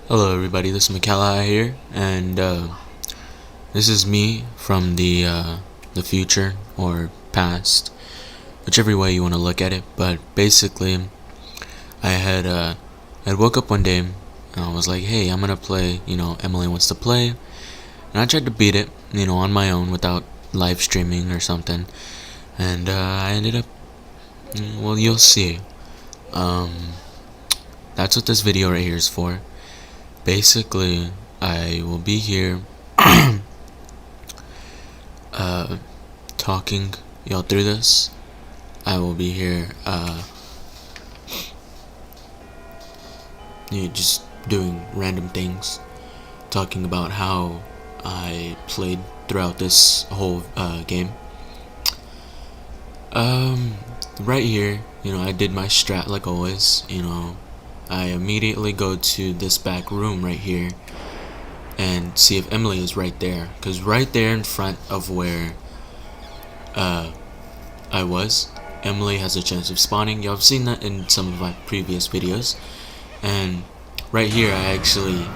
Hello everybody, this is Mikala here, and this is me from the future or past, whichever way you want to look at it. But basically, I woke up one day and I was like, hey, I'm gonna play. Emily wants to play, and I tried to beat it, on my own without live streaming or something, and I ended up. Well, you'll see. Um, that's what this video right here is for. Basically, I will be here uh, talking y'all through this. I will be here just doing random things, talking about how I played throughout this whole game. Right here, I did my strat like always. I immediately go to this back room right here and see if Emily is right there, because right there in front of where I was, Emily has a chance of spawning. Y'all have seen that in some of my previous videos. And right here I actually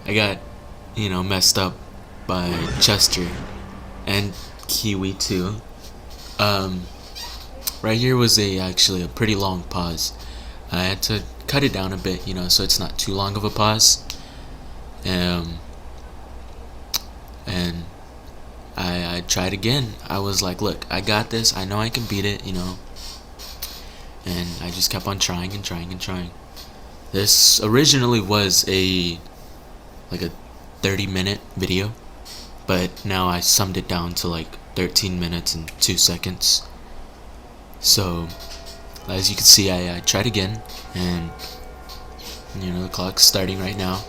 I got messed up by Chester and Kiwi too. Right here was actually a pretty long pause. I had to cut it down a bit, so it's not too long of a pause. And I tried again. I was like, look, I got this. I know I can beat it, And I just kept on trying and trying and trying. This originally was a 30-minute video, but now I summed it down to like 13 minutes and 2 seconds. So, as you can see, I tried again, and the clock's starting right now.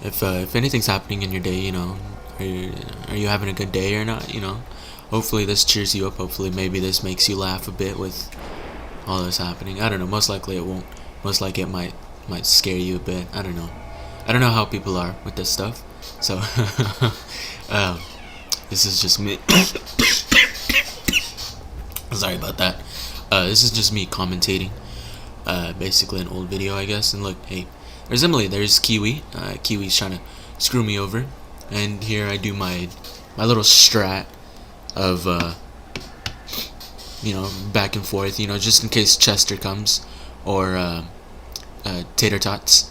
If anything's happening in your day, are you having a good day or not? Hopefully this cheers you up. Hopefully maybe this makes you laugh a bit with all this happening. I don't know. Most likely it won't. Most likely it might scare you a bit. I don't know. I don't know how people are with this stuff. So this is just me. Sorry about that. This is just me commentating. Basically an old video, I guess. And look, hey, there's Emily. There's Kiwi. Kiwi's trying to screw me over. And here I do my little strat of back and forth, just in case Chester comes, or Tater Tots.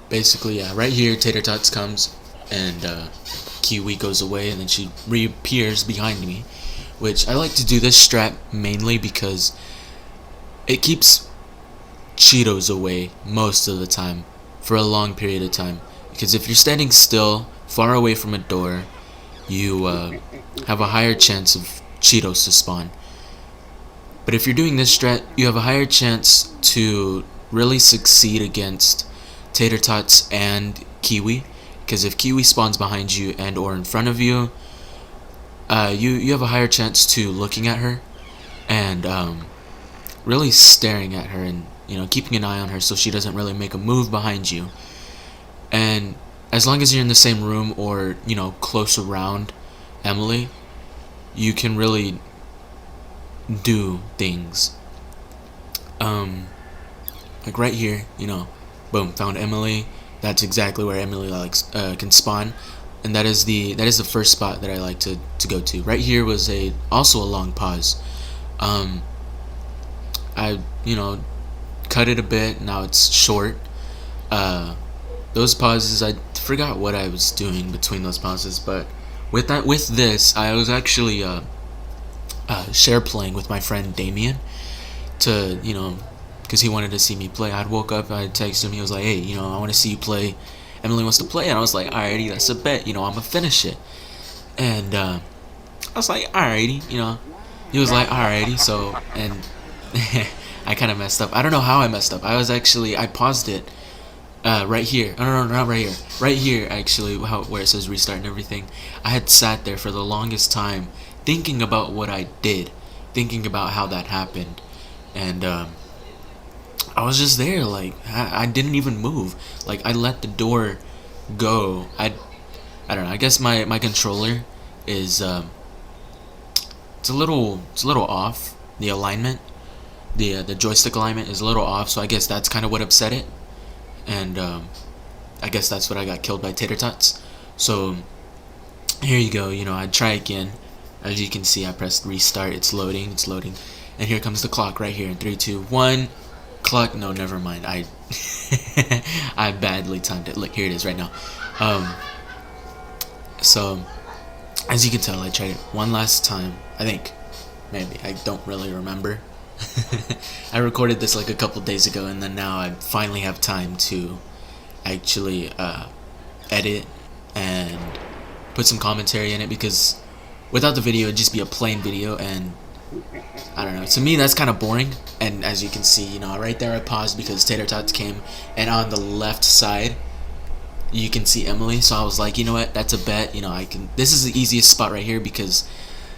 Basically, yeah, right here Tater Tots comes, and Kiwi goes away, and then she reappears behind me, which I like to do this strat mainly because it keeps Cheetos away most of the time for a long period of time. Because if you're standing still far away from a door, you have a higher chance of Cheetos to spawn. But if you're doing this strat, you have a higher chance to really succeed against Tater Tots and Kiwi. Because if Kiwi spawns behind you and or in front of you, you have a higher chance to looking at her and really staring at her and keeping an eye on her so she doesn't really make a move behind you. And as long as you're in the same room or close around Emily, you can really do things. Like right here, boom, found Emily. That's exactly where Emily can spawn, and that is the first spot that I like to go to. Right here was also a long pause. I cut it a bit. Now it's short. Those pauses, I forgot what I was doing between those pauses, but with this, I was actually share playing with my friend Damien to because he wanted to see me play. I woke up, I texted him, he was like, hey, I want to see you play. Emily wants to play, and I was like, alrighty, that's a bet. I'm gonna finish it. And I was like, alrighty, he was like, alrighty. So, and I kind of messed up. I don't know how I messed up. I paused it right here. No, not right here. Right here, actually, where it says restart and everything. I had sat there for the longest time thinking about what I did, thinking about how that happened, and I was just there, like I didn't even move. Like I let the door go. I don't know. I guess my controller is it's a little off. the alignment, the joystick alignment is a little off, so I guess that's kind of what upset it, and I guess that's what I got killed by Tater Tots. So here you go. I try again. As you can see, I pressed restart. It's loading. And here comes the clock right here. In 3, 2, 1. Clock. No, never mind. I I badly timed it. Look, here it is right now. So as you can tell, I tried it one last time. I think, maybe. I don't really remember. I recorded this like a couple days ago, and then now I finally have time to actually edit and put some commentary in it, because without the video it'd just be a plain video, and I don't know, to me that's kind of boring. And as you can see, right there I paused because Tater Tots came, and on the left side you can see Emily, so I was like, you know what, that's a bet. This is the easiest spot right here, because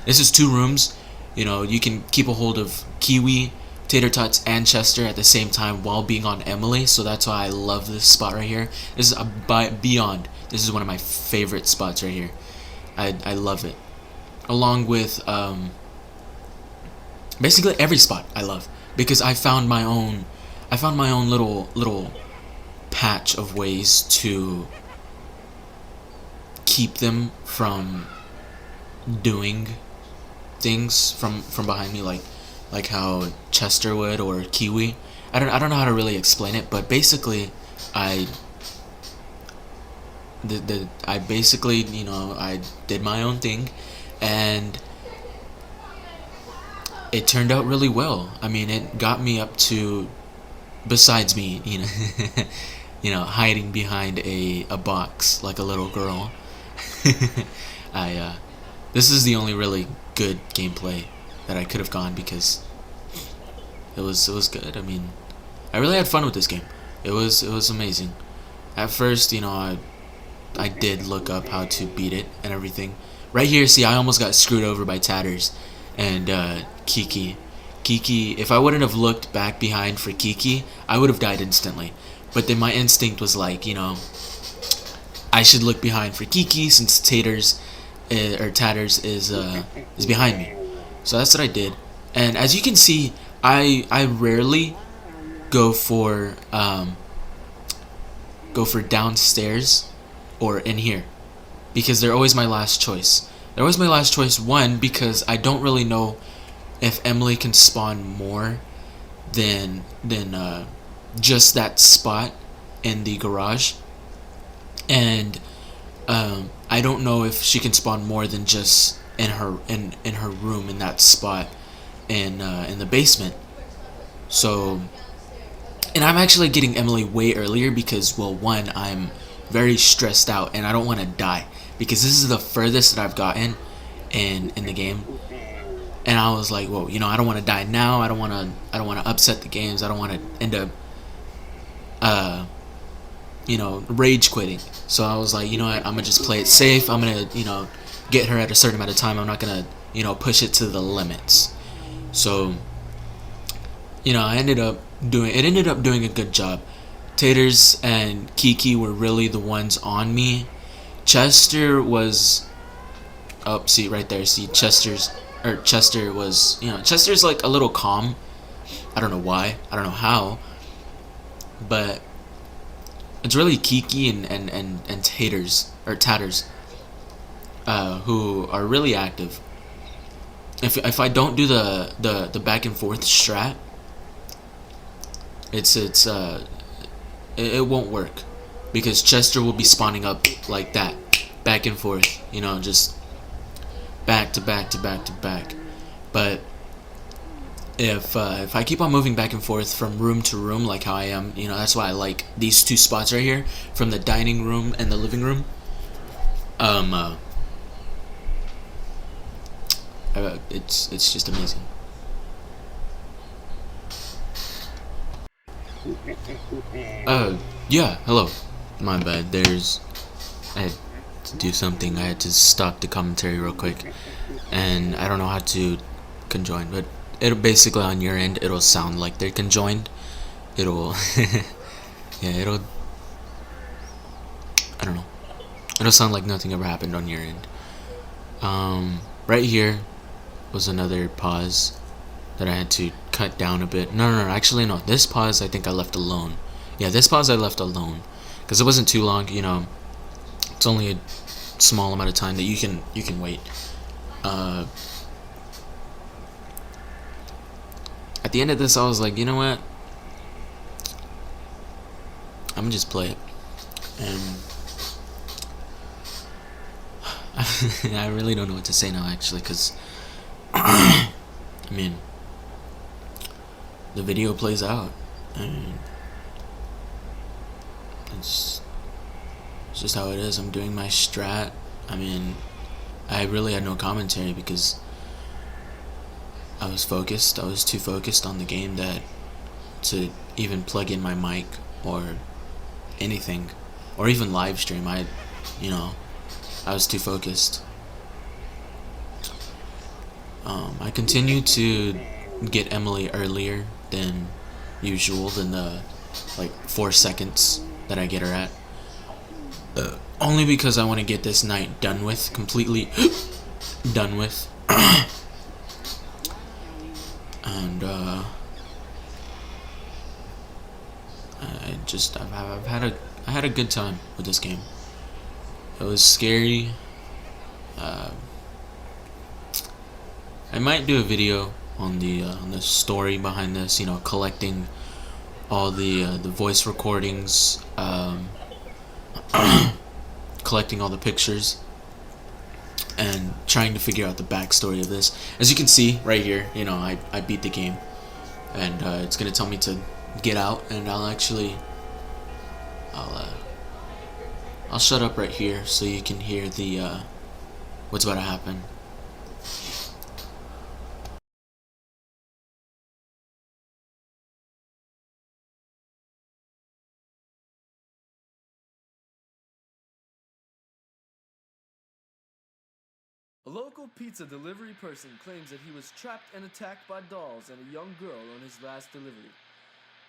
this is 2 rooms. You can keep a hold of Kiwi, Tater Tots, and Chester at the same time while being on Emily, so that's why I love this spot right here. This is beyond. This is one of my favorite spots right here. I love it. Along with basically every spot I love, because I found my own little patch of ways to keep them from doing things from behind me, like how Chester would, or Kiwi. I don't know how to really explain it, but basically I basically I did my own thing, and it turned out really well. I mean, it got me up to, besides me hiding behind a box like a little girl. This is the only really good gameplay that I could have gone, because it was good. I mean, I really had fun with this game. It was amazing. At first, I did look up how to beat it and everything. Right here, see, I almost got screwed over by Tatters and Kiki. If I wouldn't have looked back behind for Kiki, I would have died instantly. But then my instinct was like, I should look behind for Kiki, since Tatters is behind me. So that's what I did. And as you can see, I rarely go for downstairs or in here, because they're always my last choice. They're always my last choice. One, because I don't really know if Emily can spawn more than just that spot in the garage, and I don't know if she can spawn more than just in her room, in that spot in the basement. So, and I'm actually getting Emily way earlier because, well, one, I'm very stressed out and I don't want to die, because this is the furthest that I've gotten in the game. And I was like, whoa, I don't want to die now. I don't want to upset the games. I don't want to end up rage quitting. So I was like, you know what, I'm gonna just play it safe. I'm gonna get her at a certain amount of time. I'm not gonna push it to the limits. So I ended up doing a good job. Taters and Kiki were really the ones on me. Chester was, oh, see right there, see Chester was, Chester's like a little calm. I don't know why, I don't know how, but it's really Kiki and Tatters who are really active. If I don't do the back and forth strat, it won't work, because Chester will be spawning up like that, back and forth, just back to back to back to back. But if I keep on moving back and forth from room to room like how I am, that's why I like these 2 spots right here, from the dining room and the living room. It's just amazing. Yeah, hello. My bad. I had to do something. I had to stop the commentary real quick, and I don't know how to conjoin, but it'll basically, on your end, it'll sound like they're conjoined. It'll yeah, I don't know. It'll sound like nothing ever happened on your end. Right here was another pause. that I had to cut down a bit. No, actually no. This pause I think I left alone. Yeah, this pause I left alone because it wasn't too long. You know, it's only a small amount of time that you can wait. At the end of this, I was like, you know what? I'm gonna just play it, and I really don't know what to say now, actually, because I mean, the video plays out, and it's just how it is. I'm doing my strat. I mean, I really had no commentary because I was focused. I was too focused on the game that to even plug in my mic or anything, or even live stream. You know, I was too focused. I continued to get Emily earlier than usual, than the like 4 seconds that I get her at. Only because I want to get this night done with, completely done with. And I had a good time with this game. It was scary. I might do a video on the story behind this. You know, collecting all the voice recordings, collecting all the pictures, and trying to figure out the backstory of this. As you can see right here, you know, I beat the game, and it's gonna tell me to get out, and I'll shut up right here so you can hear the what's about to happen. A local pizza delivery person claims that he was trapped and attacked by dolls and a young girl on his last delivery.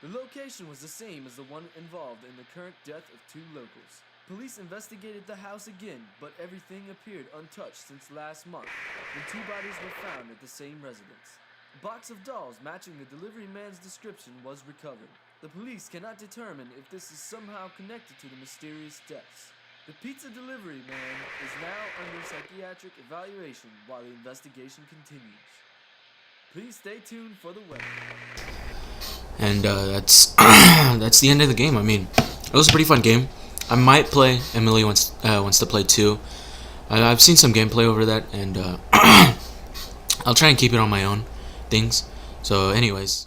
The location was the same as the one involved in the current death of 2 locals. Police investigated the house again, but everything appeared untouched since last month, when 2 bodies were found at the same residence. A box of dolls matching the delivery man's description was recovered. The police cannot determine if this is somehow connected to the mysterious deaths. The pizza delivery man is now under psychiatric evaluation while the investigation continues. Please stay tuned for the weather. And that's that's the end of the game. I mean, it was a pretty fun game. I might play. Emily wants to play too. I've seen some gameplay over that, and I'll try and keep it on my own things. So, anyways.